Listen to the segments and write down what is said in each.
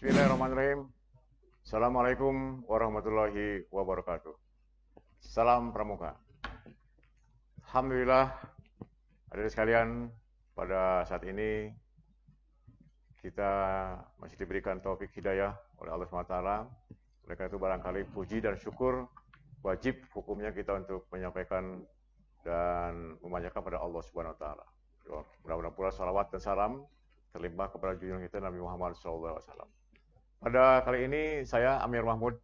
Bismillahirrahmanirrahim. Assalamualaikum warahmatullahi wabarakatuh. Salam Pramuka. Alhamdulillah, hadirin sekalian, pada saat ini kita masih diberikan taufik hidayah oleh Allah SWT. Oleh karena itu barangkali puji dan syukur wajib hukumnya kita untuk menyampaikan dan memanjatkan pada Allah Subhanahu wa taala. Mudah-mudahan pula salawat dan salam terlimpah kepada junjungan kita Nabi Muhammad SAW. Pada kali ini saya Amir Mahmud.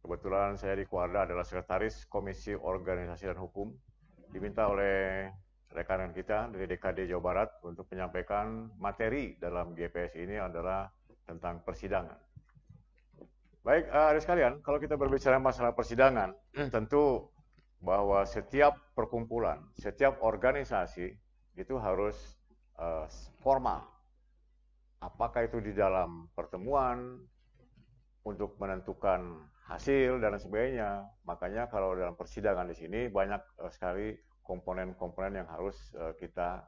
Kebetulan saya di Kuarda adalah sekretaris Komisi Organisasi dan Hukum. Diminta oleh rekan kita dari DKD Jawa Barat untuk menyampaikan materi dalam GPS ini adalah tentang persidangan. Baik, adik sekalian, kalau kita berbicara masalah persidangan, tentu bahwa setiap perkumpulan, setiap organisasi itu harus formal. Apakah itu di dalam pertemuan untuk menentukan hasil dan sebagainya. Makanya kalau dalam persidangan di sini banyak sekali komponen-komponen yang harus kita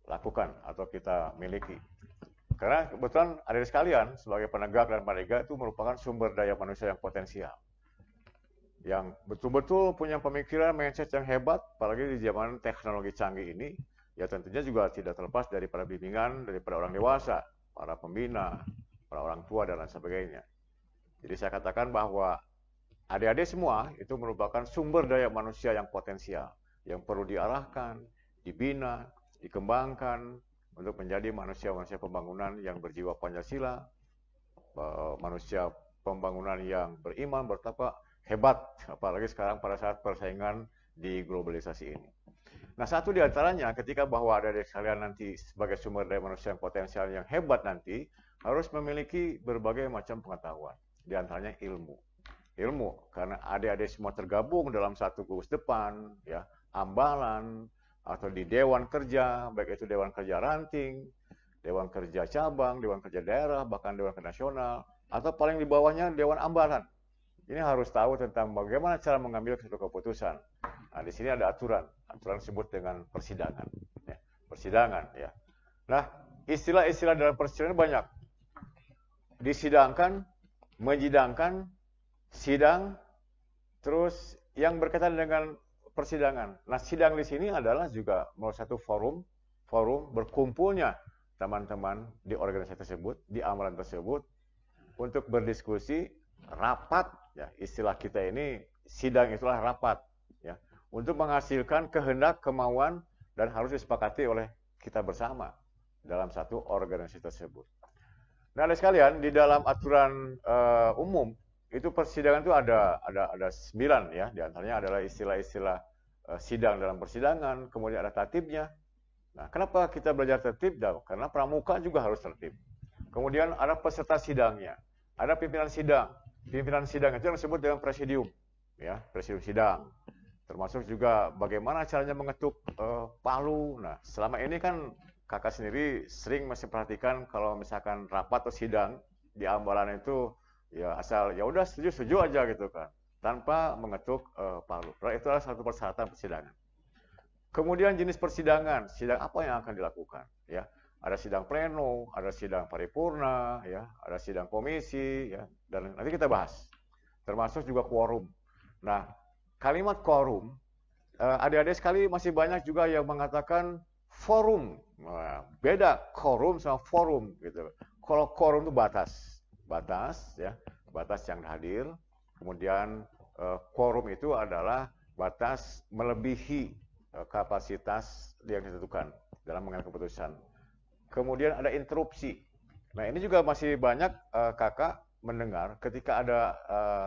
lakukan atau kita miliki. Karena kebetulan adik sekalian sebagai penegak dan penegak itu merupakan sumber daya manusia yang potensial. Yang betul-betul punya pemikiran mindset yang hebat, apalagi di zaman teknologi canggih ini. Ya tentunya juga tidak terlepas daripada bimbingan daripada orang dewasa, para pembina, para orang tua dan lain sebagainya. Jadi saya katakan bahwa adik-adik semua itu merupakan sumber daya manusia yang potensial, yang perlu diarahkan, dibina, dikembangkan untuk menjadi manusia-manusia pembangunan yang berjiwa Pancasila, manusia pembangunan yang beriman, bertakwa, hebat, apalagi sekarang pada saat persaingan di globalisasi ini. Nah, satu di antaranya ketika bahwa ada sekalian nanti sebagai sumber daya manusia yang potensial yang hebat nanti harus memiliki berbagai macam pengetahuan. Di antaranya ilmu. Ilmu, karena adik-adik semua tergabung dalam satu gugus depan, ya, ambalan, atau di dewan kerja, baik itu dewan kerja ranting, dewan kerja cabang, dewan kerja daerah, bahkan dewan kerja nasional, atau paling di bawahnya dewan ambalan. Ini harus tahu tentang bagaimana cara mengambil suatu keputusan. Nah, di sini ada aturan disebut dengan persidangan. Ya, persidangan, ya. Nah, istilah-istilah dalam persidangan banyak. Disidangkan, menyidangkan, sidang, terus yang berkaitan dengan persidangan. Nah, sidang di sini adalah juga melalui satu forum berkumpulnya teman-teman di organisasi tersebut, di amalan tersebut, untuk berdiskusi, rapat, ya, istilah kita ini sidang itulah rapat, ya, untuk menghasilkan kehendak, kemauan, dan harus disepakati oleh kita bersama dalam satu organisasi tersebut. Nah, ada sekalian di dalam aturan umum itu persidangan itu ada 9, ya, di antaranya adalah istilah-istilah sidang dalam persidangan, kemudian ada tertibnya. Nah, kenapa kita belajar tertib? Karena pramuka juga harus tertib. Kemudian ada peserta sidangnya, ada pimpinan sidang. Pimpinan sidang itu yang disebut dengan presidium, ya, presidium sidang. Termasuk juga bagaimana caranya mengetuk palu. Nah, selama ini kan kakak sendiri sering masih perhatikan kalau misalkan rapat atau sidang di ambalan itu ya asal ya udah setuju aja gitu kan, tanpa mengetuk palu. Nah, itu adalah satu persyaratan persidangan. Kemudian jenis persidangan, sidang apa yang akan dilakukan, ya. Ada sidang pleno, ada sidang paripurna, ya, ada sidang komisi, ya, dan nanti kita bahas. Termasuk juga quorum. Nah, kalimat quorum, adik-adik sekali masih banyak juga yang mengatakan forum. Nah, beda quorum sama forum gitu. Kalau quorum itu batas, ya, batas yang hadir. Kemudian quorum itu adalah batas melebihi kapasitas yang ditentukan dalam mengambil keputusan. Kemudian ada interupsi. Nah, ini juga masih banyak kakak mendengar ketika ada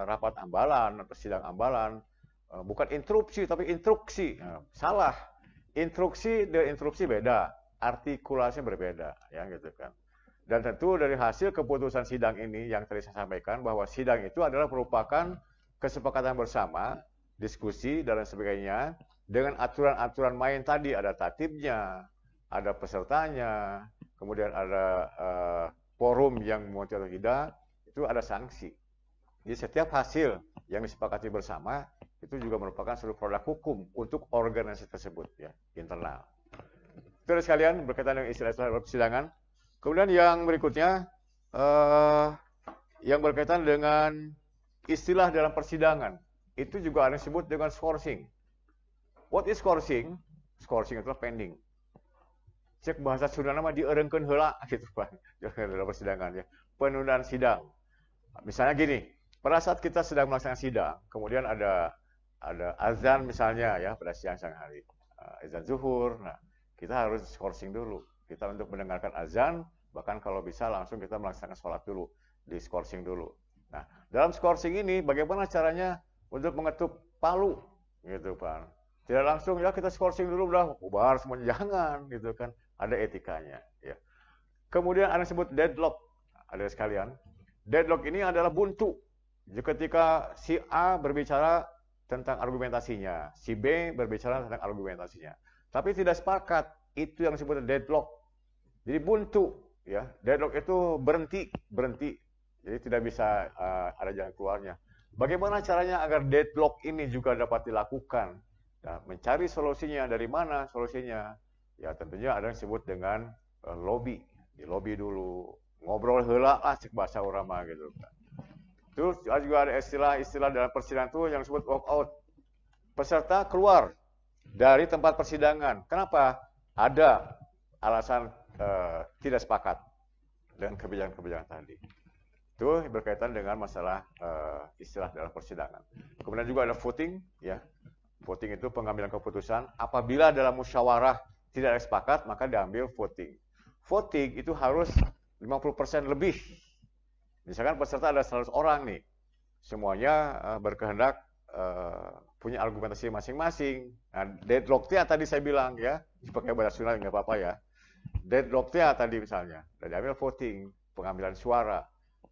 rapat ambalan atau sidang ambalan, bukan interupsi tapi instruksi. Nah, salah. Instruksi dan interupsi beda, artikulasinya berbeda, ya gitu kan. Dan tentu dari hasil keputusan sidang ini yang tadi saya sampaikan bahwa sidang itu adalah merupakan kesepakatan bersama, diskusi dan sebagainya dengan aturan-aturan main tadi, ada tatibnya, ada pesertanya, kemudian ada forum yang memutuskan atau tidak, itu ada sanksi. Jadi setiap hasil yang disepakati bersama itu juga merupakan suatu produk hukum untuk organisasi tersebut, ya, internal. Terus sekalian berkaitan dengan istilah-istilah persidangan. Kemudian yang berikutnya eh, yang berkaitan dengan istilah dalam persidangan. Itu juga ada yang disebut dengan skorsing. What is skorsing? Skorsing itulah pending. Cek bahasa Sunda nama dierengkeun heula gitu Pak. Dalam persidangan ya. Penundaan sidang. Misalnya gini, pada saat kita sedang melaksanakan sidang, kemudian ada azan misalnya ya pada siang hari. Azan zuhur. Nah, kita harus skorsing dulu. Kita untuk mendengarkan azan, bahkan kalau bisa langsung kita melaksanakan sholat dulu, di skorsing dulu. Nah, dalam skorsing ini bagaimana caranya untuk mengetuk palu gitu Pak. Tidak langsung ya kita skorsing dulu udah bubar semuanya, jangan gitu kan. Ada etikanya ya. Kemudian ada yang disebut deadlock. Ada sekalian. Deadlock ini adalah buntu. Jadi ketika si A berbicara tentang argumentasinya, si B berbicara tentang argumentasinya. Tapi tidak sepakat, itu yang disebut deadlock. Jadi buntu ya. Deadlock itu berhenti. Jadi tidak bisa ada jalan keluarnya. Bagaimana caranya agar deadlock ini juga dapat dilakukan? Nah, mencari solusinya dari mana solusinya? Ya tentunya ada yang disebut dengan lobby. Di lobby dulu, ngobrol heula lah cek bahasa orang mah gitu. Terus juga ada istilah dalam persidangan itu yang disebut walk out. Peserta keluar dari tempat persidangan. Kenapa? Ada alasan tidak sepakat dengan kebijakan-kebijakan tadi. Itu berkaitan dengan masalah istilah dalam persidangan. Kemudian juga ada voting, ya. Voting itu pengambilan keputusan. Apabila dalam musyawarah tidak ada sepakat, maka diambil voting. Voting itu harus 50% lebih. Misalkan peserta ada 100 orang nih, semuanya berkehendak punya argumentasi masing-masing. Nah, deadlock-nya tadi saya bilang ya, pakai bahasa Sunda nggak apa-apa ya. Deadlock-nya tadi misalnya, dan diambil voting, pengambilan suara.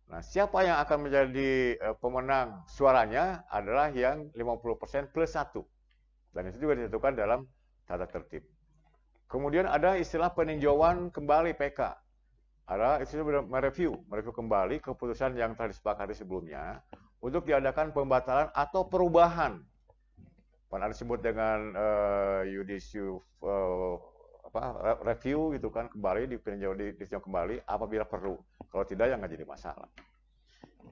Nah, siapa yang akan menjadi pemenang suaranya adalah yang 50% plus 1. Dan itu juga ditentukan dalam tata tertib. Kemudian ada istilah peninjauan kembali PK. Ada istilah mereview kembali keputusan yang telah disepakati sebelumnya untuk diadakan pembatalan atau perubahan. Pernah disebut dengan judicial review gitu kan, kembali ditinjau kembali apabila perlu. Kalau tidak ya nggak jadi masalah.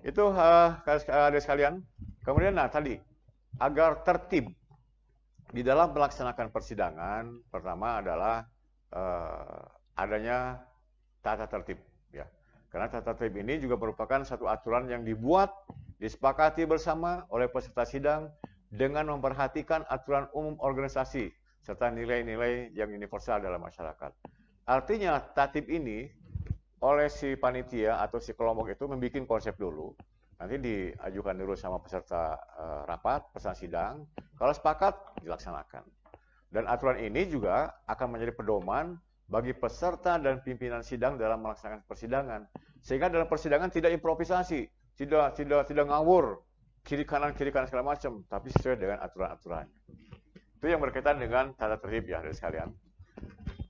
Itu ada sekalian. Kemudian tadi agar tertib di dalam melaksanakan persidangan, pertama adalah adanya tata tertib ya. Karena tata tertib ini juga merupakan satu aturan yang dibuat, disepakati bersama oleh peserta sidang dengan memperhatikan aturan umum organisasi serta nilai-nilai yang universal dalam masyarakat. Artinya tatib ini oleh si panitia atau si kelompok itu membuat konsep dulu, nanti diajukan dulu sama peserta rapat, peserta sidang, kalau sepakat dilaksanakan. Dan aturan ini juga akan menjadi pedoman bagi peserta dan pimpinan sidang dalam melaksanakan persidangan. Sehingga dalam persidangan tidak improvisasi, tidak ngawur, kiri kanan segala macam, tapi sesuai dengan aturan-aturannya. Itu yang berkaitan dengan tata tertib ya, dari sekalian.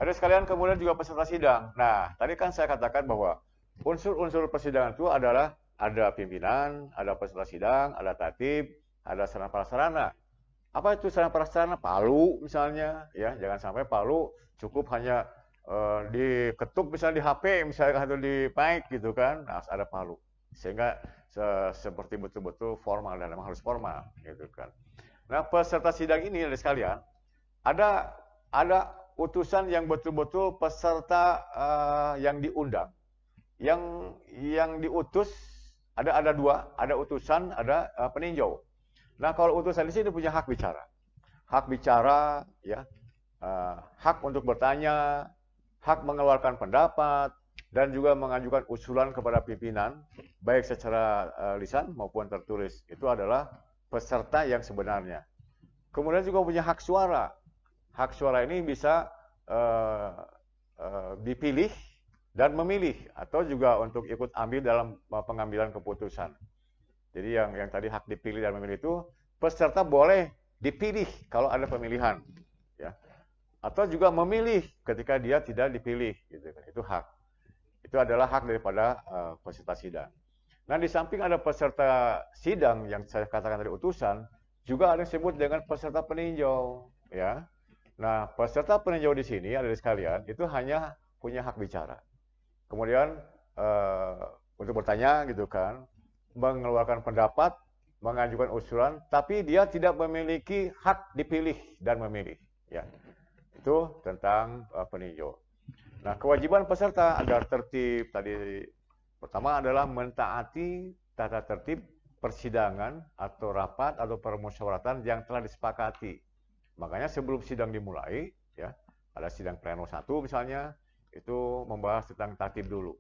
Ada sekalian kemudian juga peserta sidang. Nah, tadi kan saya katakan bahwa unsur-unsur persidangan itu adalah ada pimpinan, ada peserta sidang, ada tatib, ada sarana prasarana. Apa itu sarana prasarana? Palu misalnya, ya jangan sampai palu cukup hanya diketuk misalnya di HP misalnya atau di mic gitu kan, nah, harus ada palu. Sehingga seperti betul-betul formal dan memang harus formal gitu kan. Nah, peserta sidang ini ada sekalian, ada utusan yang betul-betul peserta yang diundang. Yang diutus ada dua, ada utusan, ada peninjau. Nah, kalau utusan di sini punya hak bicara. Hak bicara ya, hak untuk bertanya, hak mengeluarkan pendapat, dan juga mengajukan usulan kepada pimpinan, baik secara lisan maupun tertulis. Itu adalah peserta yang sebenarnya. Kemudian juga punya hak suara. Hak suara ini bisa dipilih dan memilih, atau juga untuk ikut ambil dalam pengambilan keputusan. Jadi yang tadi hak dipilih dan memilih itu, peserta boleh dipilih kalau ada pemilihan. Ya. Atau juga memilih ketika dia tidak dipilih, gitu kan. Itu hak. Itu adalah hak daripada peserta sidang. Nah, di samping ada peserta sidang yang saya katakan tadi utusan, juga ada yang disebut dengan peserta peninjau, ya. Nah, peserta peninjau di sini ada di sekalian itu hanya punya hak bicara. Kemudian untuk bertanya gitu kan, mengeluarkan pendapat, mengajukan usulan, tapi dia tidak memiliki hak dipilih dan memilih. Ya, itu tentang peninjau. Nah, kewajiban peserta agar tertib tadi pertama adalah mentaati tata tertib persidangan atau rapat atau permusyawaratan yang telah disepakati. Makanya sebelum sidang dimulai, ya, ada sidang pleno 1 misalnya, itu membahas tentang tatib dulu.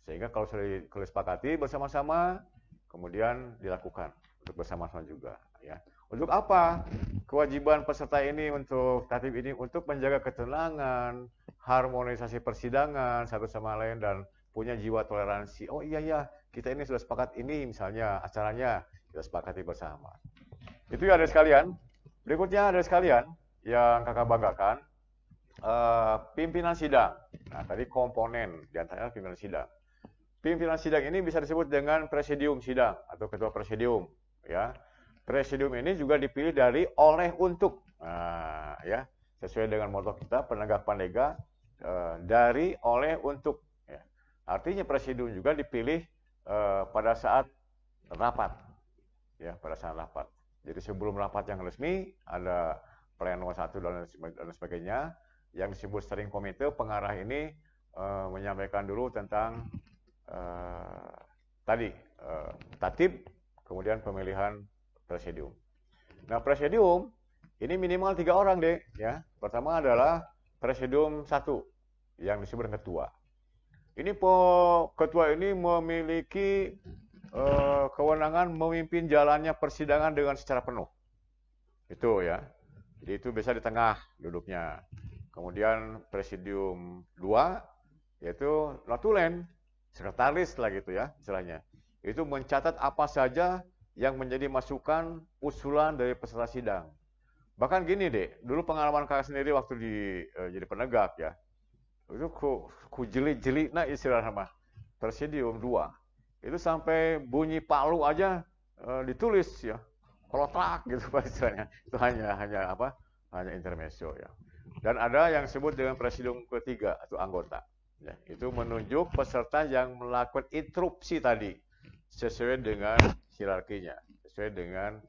Sehingga kalau sudah disepakati bersama-sama, kemudian dilakukan untuk bersama-sama juga. Ya. Untuk apa? Kewajiban peserta ini untuk tatib ini untuk menjaga ketenangan, harmonisasi persidangan satu sama lain, dan punya jiwa toleransi. Oh iya, kita ini sudah sepakat ini misalnya acaranya, kita sepakati bersama. Itu ya adik sekalian. Berikutnya adik sekalian yang kakak banggakan, pimpinan sidang. Nah tadi komponen diantaranya pimpinan sidang. Pimpinan sidang ini bisa disebut dengan presidium sidang atau ketua presidium. Ya, presidium ini juga dipilih dari oleh untuk. Nah, ya, sesuai dengan moto kita penegak pandega, dari oleh untuk. Ya. Artinya presidium juga dipilih pada saat rapat. Ya, pada saat rapat. Jadi sebelum rapat yang resmi ada pleno 1 dan sebagainya. Yang disebut steering committee, pengarah ini menyampaikan dulu tentang tadi tatib, kemudian pemilihan presidium. Nah, presidium ini minimal 3 orang deh, ya. Pertama adalah presidium 1 yang disebut ketua. Ini ketua ini memiliki kewenangan memimpin jalannya persidangan dengan secara penuh. Itu ya. Jadi itu bisa di tengah duduknya. Kemudian presidium 2 yaitu notulen, sekretaris lah gitu ya istilahnya. Itu mencatat apa saja yang menjadi masukan usulan dari peserta sidang. Bahkan gini deh, dulu pengalaman kakak sendiri waktu jadi penegak ya. Itu ku jeli-jeli nah istilah nama presidium 2. Itu sampai bunyi palu aja ditulis ya. Kolotak gitu Pak istilahnya. Itu hanya intermezzo ya. Dan ada yang disebut dengan presidium ketiga atau anggota. Ya, itu menunjuk peserta yang melakukan interupsi tadi sesuai dengan hierarkinya, sesuai dengan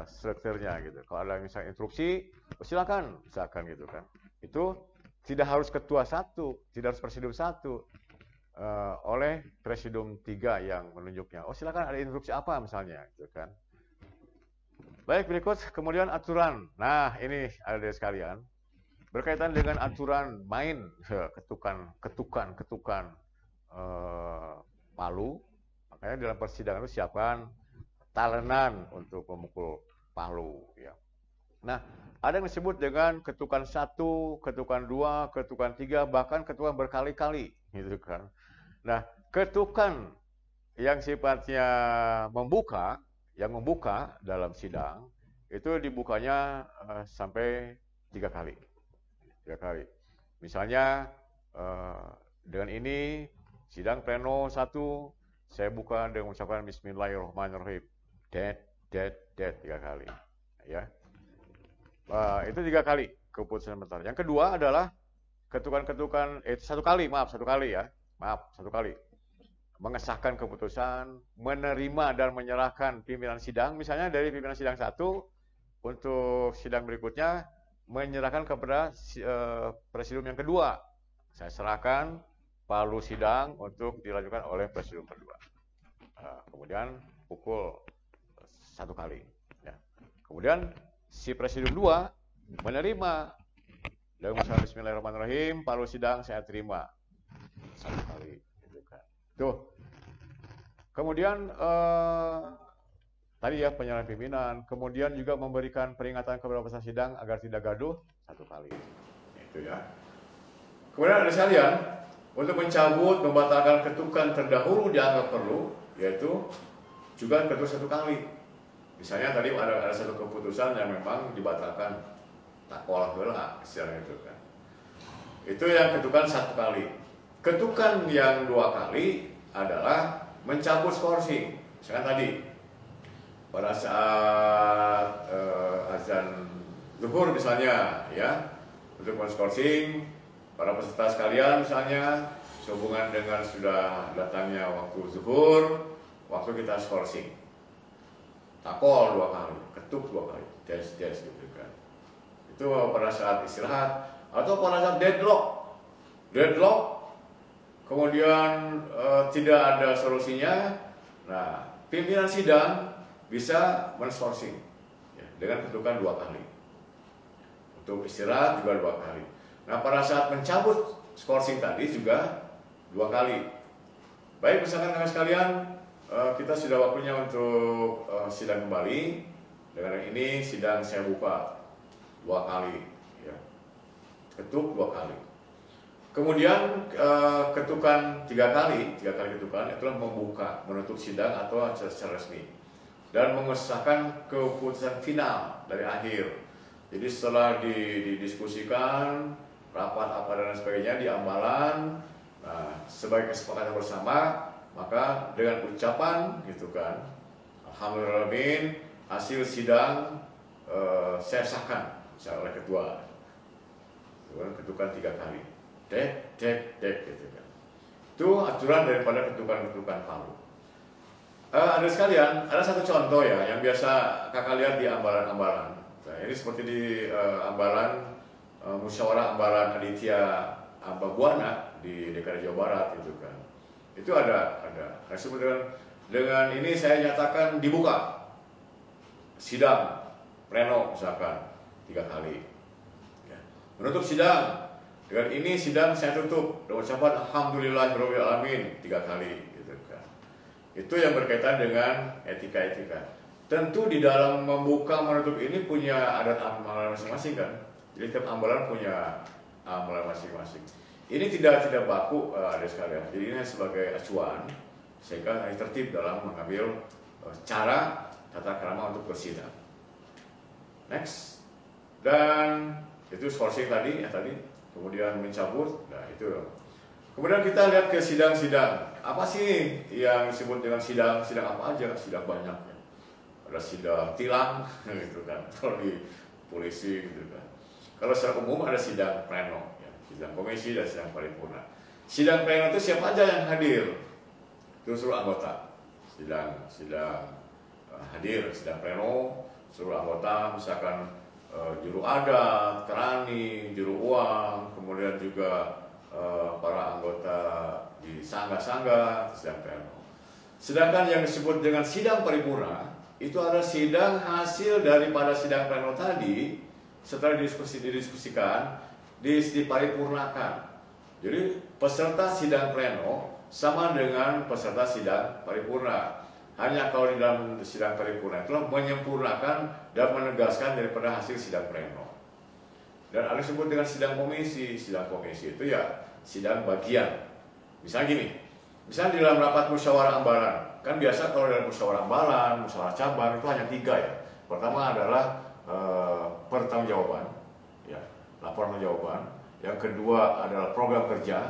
strukturnya gitu. Kalau ada misalnya interupsi, silakan gitu kan. Itu tidak harus ketua 1, tidak harus presidium 1, oleh presidium 3 yang menunjuknya. Oh silakan ada interupsi apa misalnya, gitu kan. Baik, berikut kemudian aturan. Nah ini ada sekalian. Berkaitan dengan aturan main ketukan palu, makanya dalam persidangan itu siapkan talenan untuk memukul palu. Ya. Nah, ada yang disebut dengan ketukan 1, ketukan 2, ketukan 3, bahkan ketukan berkali-kali, gitu kan. Nah, ketukan yang sifatnya membuka dalam sidang itu dibukanya sampai 3 kali. 3 kali. Misalnya dengan ini sidang pleno 1 saya buka dengan mengucapkan Bismillahirrahmanirrahim. Dead 3 kali. Ya. Itu 3 kali keputusan sementara. Yang kedua adalah ketukan-ketukan itu 1 kali ya. Maaf, 1 kali. Mengesahkan keputusan, menerima dan menyerahkan pimpinan sidang, misalnya dari pimpinan sidang 1 untuk sidang berikutnya menyerahkan kepada presidium yang kedua. Saya serahkan palu sidang untuk dilanjutkan oleh presidium kedua. Kemudian pukul 1 kali. Ya. Kemudian si presidium 2 menerima dengan mengucapkan Bismillahirrahmanirrahim, palu sidang saya terima 1 kali. Gitu kan. Tuh. Kemudian tadi ya penyerahan pimpinan, kemudian juga memberikan peringatan kepada peserta sidang agar tidak gaduh 1 kali. Itu ya. Kemudian ada sekalian, untuk mencabut, membatalkan ketukan terdahulu dianggap perlu, yaitu juga ketuk 1 kali. Misalnya tadi ada satu keputusan yang memang dibatalkan, tak olah bela istilahnya itu kan. Itu yang ketukan 1 kali. Ketukan yang 2 kali adalah mencabut skorsing. Misalnya tadi pada saat azan zuhur misalnya ya, untuk men-skorsing para peserta sekalian misalnya sehubungan dengan sudah datangnya waktu zuhur, waktu kita skorsing. Takol 2 kali, ketuk 2 kali, tes gitu kan. Itu pada saat istirahat atau pada saat deadlock, kemudian tidak ada solusinya. Nah, pimpinan sidang bisa men-skorsing ya, dengan ketukan 2 kali. Untuk istirahat juga 2 kali. Nah, pada saat mencabut skorsing tadi juga 2 kali. Baik, misalkan rekan sekalian, kita sudah waktunya untuk sidang kembali. Dengan ini sidang saya buka 2 kali, ya. Ketuk 2 kali. Kemudian ketukan 3 kali ketukan itulah membuka, menutup sidang atau secara resmi dan mengesahkan keputusan final dari akhir. Jadi setelah didiskusikan rapat apa dan sebagainya di ambalan, nah, sebagai kesepakatan bersama, maka dengan ucapan gitu kan, alhamdulillah hasil sidang saya sahkan oleh ketua. Ketukan 3 kali, dek gitu kan. Itu aturan daripada ketukan palu. Ada sekalian, ada satu contoh ya yang biasa kakak lihat di ambalan-ambalan. Nah, ini seperti di ambalan musyawarah ambalan Aditya Ambabuana di DKI Jawa Barat itu kan. Itu ada. Disebut dengan ini saya nyatakan dibuka sidang pleno misalkan 3 kali. Ya. Menutup sidang dengan ini sidang saya tutup dengan ucapan alhamdulillahirabbil alamin 3 kali gitu kan. Itu yang berkaitan dengan etika-etika. Tentu di dalam membuka menutup ini punya adat amalan masing-masing kan. Jadi tiap ambalan punya amalan masing-masing. Ini tidak baku ada sekalian. Jadi ini sebagai acuan sehingga tertib dalam mengambil cara tata krama untuk bersidang. Next. Dan itu skorsing tadi ya tadi. Kemudian mencabut. Nah, itu. Kemudian kita lihat ke sidang-sidang. Apa sih yang disebut dengan sidang? Sidang apa aja? Sidang banyak. Ya. Ada sidang tilang gitu kan. Kalau di polisi gitu kan. Kalau secara umum ada sidang pleno, ya. Sidang komisi dan sidang paripurna. Sidang pleno itu siapa aja yang hadir? Itu seluruh anggota. Sidang hadir, sidang pleno, seluruh anggota, misalkan juru adat, kerani, juru uang, kemudian juga para anggota di sangga-sangga, sidang pleno. Sedangkan yang disebut dengan sidang paripurna, itu adalah sidang hasil daripada sidang pleno tadi, setelah didiskusikan, diparipurnakan. Jadi peserta sidang pleno sama dengan peserta sidang paripurna. Hanya kalau di dalam sidang paripurna itulah menyempurnakan dan menegaskan daripada hasil sidang pleno. Dan ada disebut dengan sidang komisi. Sidang komisi itu ya sidang bagian. Misalnya gini, misalnya di dalam rapat musyawarah ambalan, kan biasa kalau dalam musyawarah ambalan, musyawarah cabang itu hanya 3 ya. Pertama adalah pertanggungjawaban, ya, laporan pertanggungjawaban. Yang kedua adalah program kerja,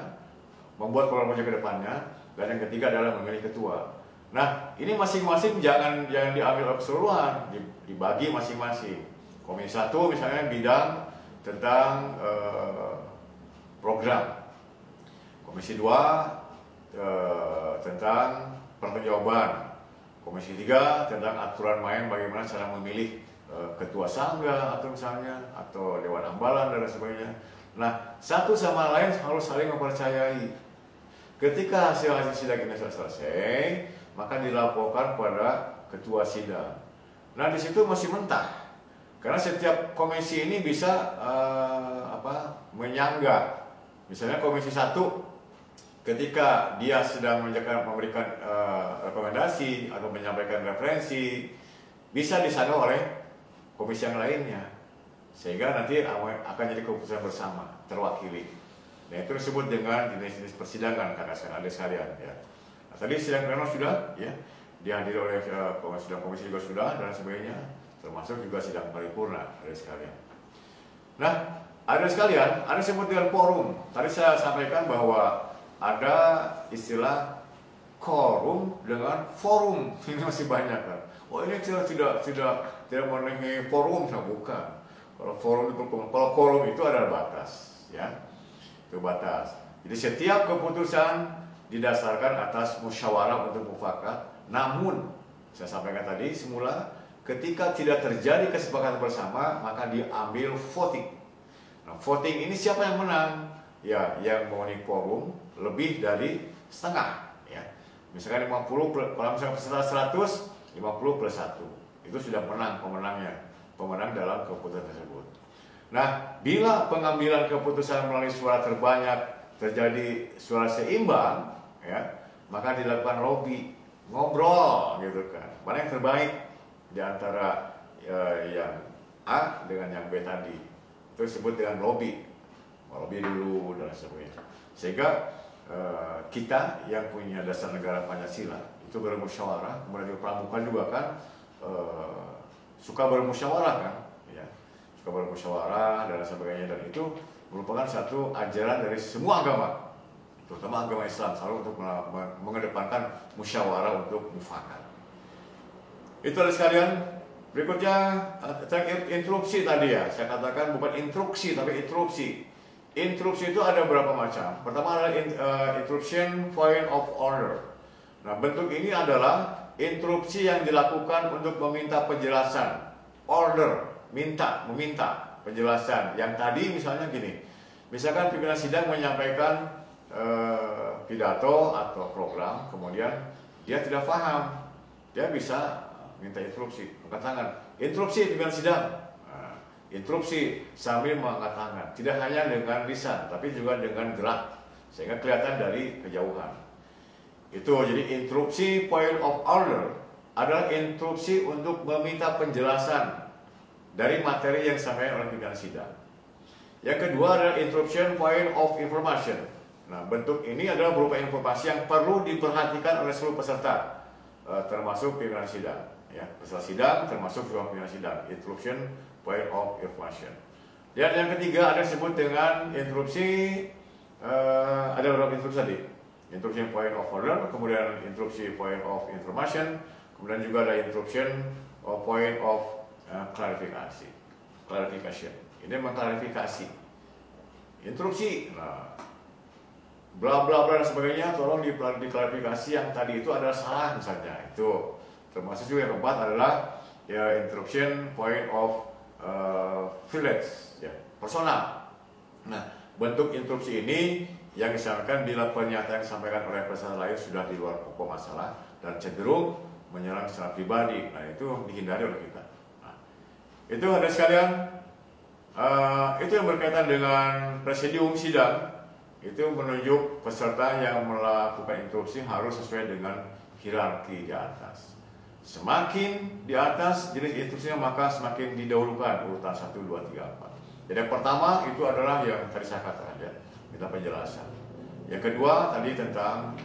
membuat program kerja ke depannya, dan yang ketiga adalah memilih ketua. Nah, ini masing-masing jangan diambil keseluruhan, dibagi masing-masing. Komisi 1 misalnya bidang tentang program. Komisi 2 tentang pertanggungjawaban. Komisi 3 tentang aturan main bagaimana cara memilih ketua sangga atau misalnya atau dewan ambalan dan sebagainya. Nah, satu sama lain harus saling mempercayai. Ketika hasil sidang ini selesai, maka dilaporkan kepada ketua sidang. Nah, di situ masih mentah. Karena setiap komisi ini bisa menyangga. Misalnya komisi 1 ketika dia sedang memberikan rekomendasi atau menyampaikan referensi, bisa disanggah oleh komisi yang lainnya, sehingga nanti akan jadi keputusan bersama, terwakili. Nah, itu disebut dengan jenis-jenis persidangan, kakak adik sekalian. Ya. Nah, tadi sidang pleno sudah, ya, dihadiri oleh sidang komisi juga sudah dan sebagainya, termasuk juga sidang paripurna, adik sekalian. Nah, adik sekalian, ada disebut dengan quorum. Tadi saya sampaikan bahwa ada istilah quorum dengan forum. Ini masih banyak kan. Oh, ini tidak memenuhi forum, bukan. Kalau forum itu, kalau quorum itu adalah batas, ya, itu batas. Jadi setiap keputusan didasarkan atas musyawarah untuk mufakat. Namun saya sampaikan tadi semula, ketika tidak terjadi kesepakatan bersama, maka diambil voting. Nah, voting ini siapa yang menang? Ya, yang memenuhi quorum lebih dari setengah. Ya, misalkan 50, kalau misalkan peserta 100, 50 plus 1. Itu sudah menang pemenang dalam keputusan tersebut. Nah, bila pengambilan keputusan melalui suara terbanyak terjadi suara seimbang, ya, maka dilakukan lobby, ngobrol gitu kan. Mana yang terbaik di antara yang A dengan yang B tadi. Itu disebut dengan lobby. Lobby dulu dan sebagainya. Sehingga kita yang punya dasar negara Pancasila itu bermusyawarah, kemudian juga pramuka juga kan suka bermusyawarah kan, ya, suka bermusyawarah dan sebagainya, dan itu merupakan satu ajaran dari semua agama, terutama agama Islam selalu untuk mengedepankan musyawarah untuk mufakat. Itu ada sekalian. Berikutnya interupsi tadi ya, saya katakan bukan instruksi tapi interupsi. Interupsi itu ada berapa macam. Pertama adalah interruption point of order. Nah, bentuk ini adalah interupsi yang dilakukan untuk meminta penjelasan. Order, meminta penjelasan. Yang tadi misalnya gini, misalkan pimpinan sidang menyampaikan pidato atau program, kemudian dia tidak paham, dia bisa minta interupsi, angkat tangan. Interupsi pimpinan sidang. Interupsi sambil mengangkat tangan, tidak hanya dengan lisan tapi juga dengan gerak sehingga kelihatan dari kejauhan. Itu jadi interupsi point of order adalah interupsi untuk meminta penjelasan dari materi yang disampaikan oleh pimpinan sidang. Yang kedua adalah interruption point of information. Nah, bentuk ini adalah berupa informasi yang perlu diperhatikan oleh seluruh peserta, termasuk pimpinan sidang. Ya, peserta sidang termasuk juga pimpinan sidang. Interruption point of information. Dan yang ketiga ada disebut dengan interupsi, ada beberapa interupsi tadi. Interruption point of order, kemudian interupsi point of information, kemudian juga ada interruption point of klarifikasi. Clarification. Ini mengklarifikasi. Interupsi. Nah, bla bla bla dan sebagainya, tolong diklarifikasi yang tadi itu adalah salah misalnya. Itu termasuk juga yang keempat adalah ya interruption point of village, ya, personal. Nah, bentuk interupsi ini yang disampaikan bila pernyataan yang disampaikan oleh peserta lain sudah di luar pokok masalah dan cenderung menyerang secara pribadi. Nah, itu dihindari oleh kita. Nah, itu ada sekalian. Itu yang berkaitan dengan presidium sidang. Itu menunjuk peserta yang melakukan interupsi harus sesuai dengan hierarki di atas. Semakin di atas jenis interupsinya maka semakin didahulukan urutan 1, 2, 3, 4. Jadi yang pertama itu adalah yang tadi saya katakan ya, minta penjelasan. Yang kedua tadi tentang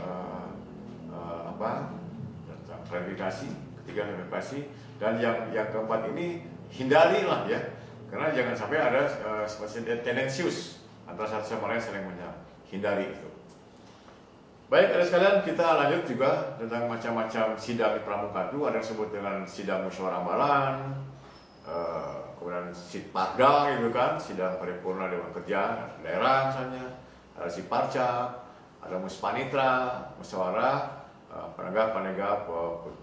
tentang klarifikasi, ketiga klarifikasi, dan yang keempat ini hindarilah ya, karena jangan sampai ada seperti tendensius antara satu sama lain saling menyerang. Hindari itu. Baik, ada sekalian, kita lanjut juga tentang macam-macam sidang di pramuka itu. Ada yang disebut dengan sidang musyawarah ambalan, kemudian sidparda gitu kan, sidang paripurna dewan kerja daerah misalnya, ada sidparca, ada muspanitra, musyawarah penegak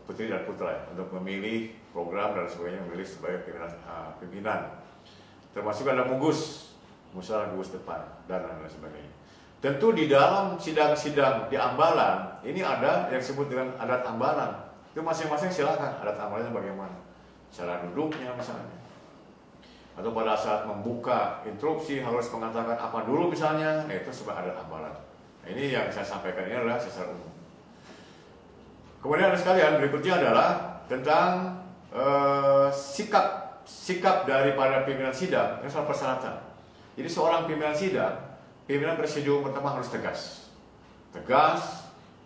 putri dan putra ya, untuk memilih program dan sebagainya, memilih sebagai pimpinan. Termasuk ada mugus, musyawarah gugus depan dan lain sebagainya. Tentu di dalam sidang-sidang di ambalan ini ada yang disebut dengan adat ambalan. Itu masing-masing silakan adat ambalannya bagaimana, cara duduknya misalnya, atau pada saat membuka interupsi harus mengatakan apa dulu misalnya. Nah, itu sebagai adat ambalan. Nah, ini yang saya sampaikan ini adalah secara umum. Kemudian ada sekalian, berikutnya adalah tentang sikap daripada pimpinan sidang. Ini soal persyaratan. Jadi seorang pimpinan sidang, pimpinan presidium pertama harus tegas,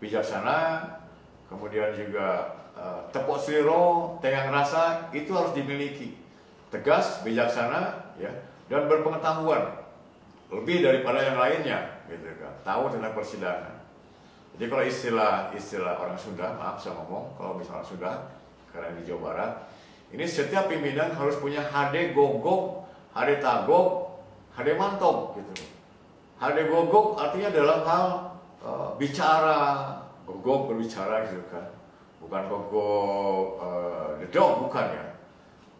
bijaksana, kemudian juga tepuk seliro, tenggang rasa itu harus dimiliki. Tegas, bijaksana, ya, dan berpengetahuan lebih daripada yang lainnya, gitu kan. Tahu tentang persidangan. Jadi kalau istilah orang Sunda, maaf saya ngomong, kalau misalnya Sunda, karena di Jawa Barat, ini setiap pimpinan harus punya hade gogok, hade tagok, hade mantog, gitu. Hal gogok artinya dalam hal bicara, gogok berbicara gitu kan. Bukan gogok dedok, bukan ya.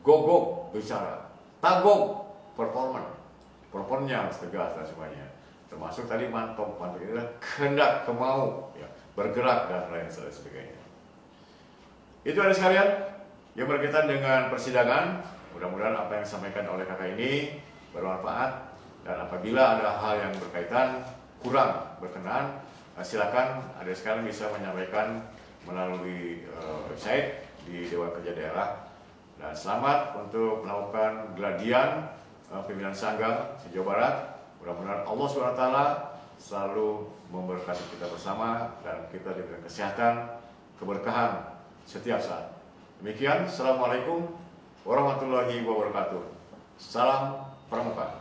Gogok bicara, tagok performnya harus tegas dan semuanya. Termasuk tadi mantap itu adalah kehendak, kemau, ya, bergerak dan lain sebagainya. Itu ada sekalian yang berkaitan dengan persidangan. Mudah-mudahan apa yang disampaikan oleh kakak ini bermanfaat, dan apabila ada hal yang berkaitan kurang berkenan, silakan ada sekalian bisa menyampaikan melalui website di Dewan Kerja Daerah. Dan selamat untuk melakukan geladian pimpinan sangga se-Jawa Barat. Mudah-mudahan Allah SWT selalu memberkati kita bersama dan kita diberikan kesehatan, keberkahan setiap saat. Demikian, Assalamualaikum warahmatullahi wabarakatuh. Salam Pramuka.